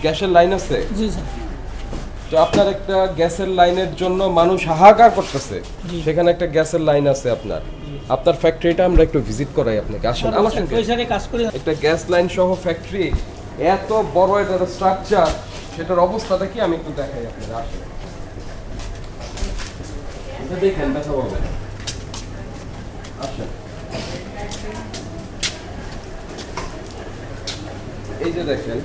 গ্যাসের লাইন আছে? জি স্যার। তো আপনার একটা গ্যাসের লাইনের জন্য মানুষ হাহাকার করতেছে, জি। সেখানে একটা গ্যাসের লাইন আছে আপনার ফ্যাক্টরিটা আমরা একটু ভিজিট করাই আপনাকে, আসেন আমার সঙ্গে। ওই সাইডে কাজ করি। একটা গ্যাস লাইন সহ ফ্যাক্টরি, এত বড় এটার স্ট্রাকচার, সেটার অবস্থাটা কি আমি একটু দেখাই আপনাদের, আসেন। এটা দেখেন, কথা বলবেন, আসেন। এই যে দেখেন,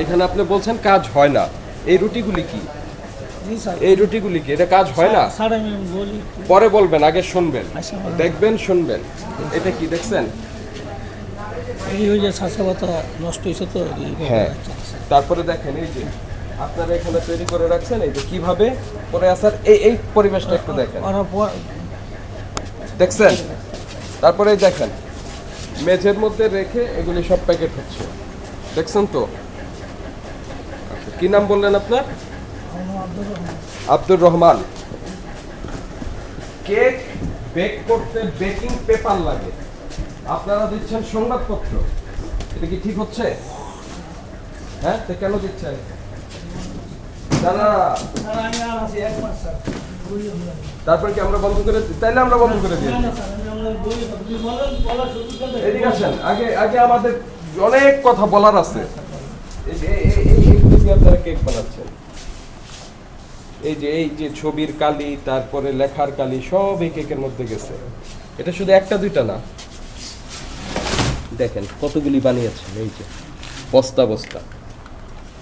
এখানে আপনি বলছেন কাজ হয় না, এই রুটিগুলি কি? জি স্যার। এই রুটিগুলি কি? এটা কাজ হয় না? স্যার আমি বলি পরে বলবেন, আগে শুনবেন, আচ্ছা। দেখবেন, শুনবেন। এটা কি দেখছেন? এই ওই যে ছাঁচা নষ্ট হয়েছে তো হ্যাঁ। তারপরে দেখেন, এই যে আপনারা এখানে তৈরি করে রাখছেন, এই যে কিভাবে পরে আসার, এই পরিবেশটা একটু দেখেন, দেখছেন? তারপরে এই দেখেন, মেঝের মধ্যে রেখে এগুলি সব প্যাকেট হচ্ছে, দেখছেন তো? আচ্ছা, কি নাম বললেন আপনার? আব্দুর রহমান। কেক বেক করতে বেকিং পেপার লাগে, আপনারা দিচ্ছেন সংবাদপত্র, এটা কি ঠিক হচ্ছে? হ্যাঁ, তো কেন দিচ্ছেন? তারপর কি আমরা বন্ধ করে দিই? তাইলে আমরা বন্ধ করে দিই। এদিকে আসেন, আগে আমাদের অনেক কথা বলার আছে। আপনারা কেক বানাচ্ছেন, এই যে ছবির কালি, তারপরে লেখার কালি, সব এই কেকের মধ্যে গেছে। এটা শুধু একটা দুইটা না, দেখেন কতগুলি বানিয়েছেন, এই যে বস্তা বস্তা।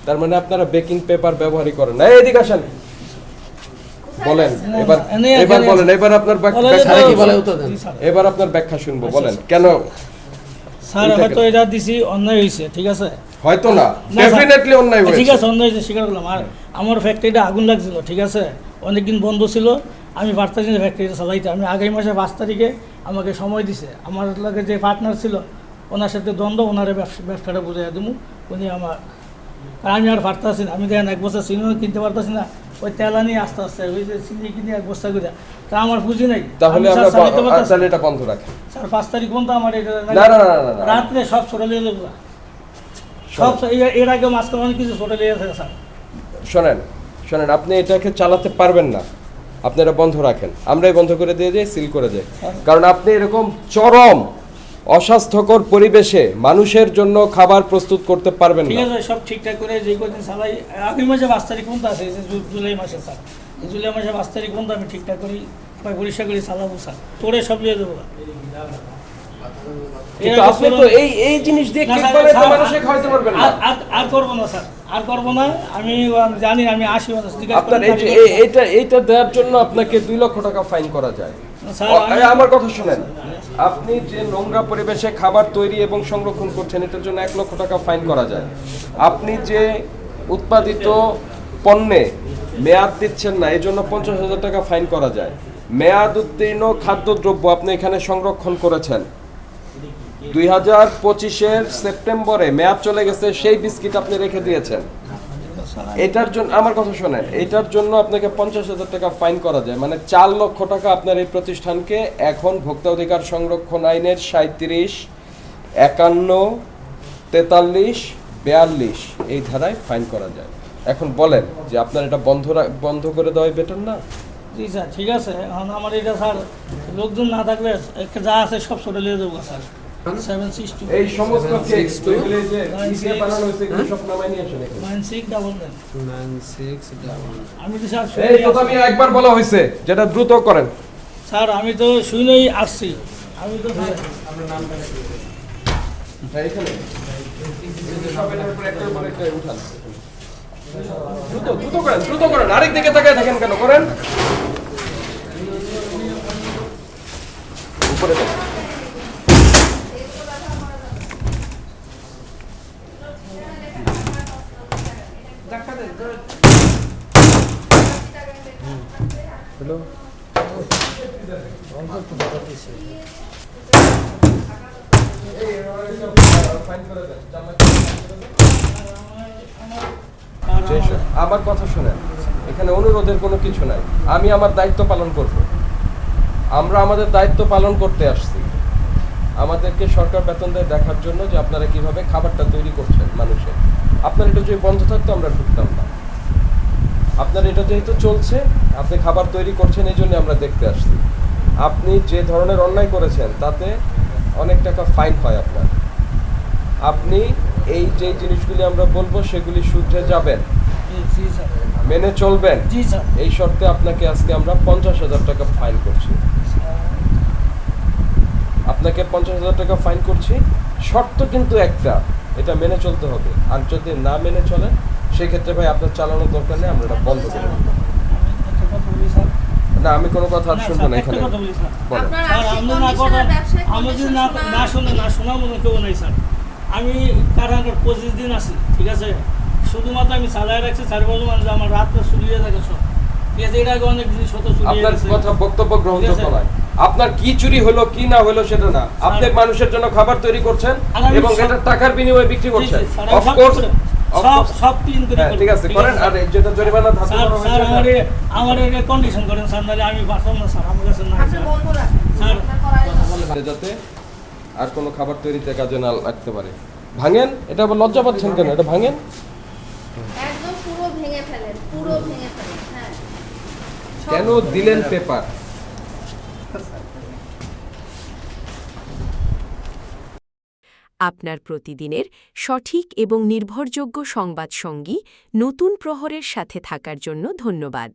তার মানে আপনারা বেকিং পেপার ব্যবহারই করেন না। এদিকে আসেন, বলেন এবার বলেন, এবার আপনার এবার আপনার ব্যাখ্যা শুনবো, বলেন কেন? স্যার হয়তো এটা দিছি অন্যায় হয়েছে, ঠিক আছে? হয়তো না, ডেফিনেটলি অন্যায় হয়েছে। ঠিক আছে, অন্যায় হয়েছে, স্বীকার করলাম। আর আমার ফ্যাক্টরিটা আগুন লাগছিল, ঠিক আছে? অনেকদিন বন্ধ ছিল, আমি পারতাছি না ফ্যাক্টরিটা চালাইতে। আমি আগামী মাসে 5 তারিখে আমাকে সময় দিছে। আমার লাগে যে পার্টনার ছিল, ওনার সাথে দ্বন্দ্ব, ওনারে ব্যবসাটা বুঝাই দেবো। উনি আমার, আমি আর পারতাছি না। আমি দেখেন 1 বছর চিনিও কিনতে পারতাছি না, ওই তেলা নিয়ে আস্তে আস্তে ওই যে চিনি কিনে 1 বস্তা করে, তা আমার পুঁজি নাই। তাহলে এটা বন্ধ রাখেন স্যার। 5 তারিখ পর্যন্ত আমার এটা না, রাত্রে সব ছোটা লিয়ে দেবো, সব। এর আগে মাঝখানে অনেক কিছু ছোটা লিয়ে থাকে স্যার। শোনেন, আপনি এটাকে চালাতে পারবেন না, আপনি এটা বন্ধ রাখেন, আমরাই বন্ধ করে দিয়ে যাই, সিল করে যাই। কারণ আপনি এরকম চরম অস্বাস্থ্যকর পরিবেশে মানুষের জন্য খাবার প্রস্তুত করতে পারবেন না। ঠিক আছে, সব ঠিকঠাক করে যে কদিন চালাই, আগামী মাসে 5 তারিখ পর্যন্ত আছে, জুলাই মাসে স্যার। জুলাই মাসে 5 তারিখ পর্যন্ত আমি ঠিকঠাক করি, পরিষ্কার করে চালাবো স্যার, তোরে সব লিয়ে দেবো। কিন্তু আপনি তো এই জিনিস দিয়ে কেক বানাইতে মানুষে খাওয়াতে পারবেন না। আর করবো না স্যার, আর করবো না। আমি জানি, আমি 80 আপনার এইটা দেওয়ার জন্য আপনাকে 2 লক্ষ টাকা ফাইন করা যায়। আমার কথা শুনেন, আপনি যে নোংরা পরিবেশে খাবার তৈরি এবং সংরক্ষণ করছেন, এটার জন্য 1 লক্ষ টাকা ফাইন করা যায়। আপনি যে উৎপাদিত পণ্যে মেয়াদ দিচ্ছেন না, এই জন্য 50,000 টাকা ফাইন করা যায়। মেয়াদ উত্তীর্ণ খাদ্যদ্রব্য আপনি এখানে সংরক্ষণ করেছেন, 2025-এর সেপ্টেম্বরে মেয়াদ চলে গেছে, সেই বিস্কিট আপনি রেখে দিয়েছেন। এটার জন্য আমার কথা শোনেন, এটার জন্য আপনাকে 50,000 টাকা ফাইন করা যায়, মানে 4 লক্ষ টাকা আপনার এই প্রতিষ্ঠানকে এখন ভোক্তা অধিকার সংরক্ষণ আইনের 37, 51, 43, 42 এই ধারায় ফাইন করা যায়। এখন বলেন যে আপনার এটা বন্ধ করে দেওয়াই বেটার না? জি স্যার, ঠিক আছে। এখন আমার এটা স্যার, লোকজন না থাকলে যা আছে সব ছোট লিয়ে দেবো স্যার। 762 এই সমস্ত কেক তৈরি যে নিচে বানানো হয়েছে, এগুলো সব নামাই নিয়ে আসেন এখানে। 9699। আমি তো স্যার এই কথা আমি একবার বলা হয়েছে, যেটা দ্রুত করেন স্যার। আমি তো শুনেই আসছি, আমি তো আপনার নামটা এখানে সব এটার উপর একটার উপর একটা উঠান, দ্রুত করেন, আরেক দিকে তাকায় থাকেন কেন? করেন, উপরে দেখেন। হ্যালো, আমার কথা শোনেন, এখানে অনুরোধের কোনো কিছু নাই, আমি আমার দায়িত্ব পালন করব। আমরা আমাদের দায়িত্ব পালন করতে আসছি। আমাদেরকে সরকার বেতন দেয় দেখার জন্য যে আপনারা কিভাবে খাবারটা তৈরি করছেন মানুষের। আপনার এটা যদি বন্ধ থাকতো আমরা ঢুকতাম না। আপনার এটা যেহেতু চলছে, আপনি খাবার তৈরি করছেন, এই জন্য আমরা দেখতে আসছি। আপনি যে ধরনের অন্যায় করেছেন তাতে অনেক টাকা ফাইন হয় আপনার। আপনি এই যে জিনিসগুলি আমরা বলবো সেগুলি শুধরে যাবেন, জি স্যার। মেনে চলবেন। জি স্যার। এই শর্তে আপনাকে আজকে আমরা 50,000 টাকা ফাইন করছি। আপনাকে 50,000 টাকা ফাইন করছি, শর্ত কিন্তু একটা, এটা মেনে চলতে হবে। আর যদি না মেনে চলেন সেক্ষেত্রে ভাই আপনার চালানোর দরকার নেই, আমরা এটা বন্ধ করে দেবো। আমি একটা কথা বলি স্যার। না, আমি কোনো কথা আর শুনবো না এখানে। একটা কথা বলি স্যার। বলেন। আপনার স্যার, আর্থিক আপনি না কথা কন্ডিশনের ব্যবসায়িক আমি যদি কন্ডিশন না শুনে না শোনার মতো কেউ নাই স্যার। আমি কারখানার 25 দিন আছি, ঠিক আছে? শুধুমাত্র আমি চালায় রাখছি 4-5 মানুষ, আমার রাত্রে চুরি হয়ে থাকে সব, ঠিক আছে? এর আগে অনেক জিনিস হতো চুরি হয়ে আপনার গেছে। কথা বক্তব্য গ্রহণযোগ্য ঠিক আছে। নয়। আপনার কি চুরি হলো কি না হলো সেটা না, আপনি মানুষের জন্য খাবার তৈরি করছেন আর আমি এবং সব- এটা টাকার বিনিময়ে বিক্রি জি, করছেন। জি, স্যার, আমি সব অফকোর্স, করে- সব ক্লিন করে হ্যাঁ করি, ঠিক আছে, ঠিক করেন। আছে, আর এই যেটা জরিমানা ধার্য স্যার। করা স্যার, হয়েছে, আমার এটা কন্ডিশন করেন স্যার, নাহলে আমি পারতাম না স্যার, আমার কাছে নাই আপনি স্যার। বন্ধ রাখেন, স্যার, আপনার করাই ভালো। যাতে আর কোনো খাবার তৈরিতে কাজে না লাগতে পারে। ভাঙেন, এটা আবার লজ্জা পাচ্ছেন কেন? এটা ভাঙেন। একদম পুরো ভেঙে ফেলেন, পুরো ভেঙে ফেলেন। হ্যাঁ, সব কেন দিলেন পেপার? আপনার প্রতিদিনের সঠিক এবং নির্ভরযোগ্য সংবাদ সঙ্গী নতুন প্রহরের সাথে থাকার জন্য ধন্যবাদ।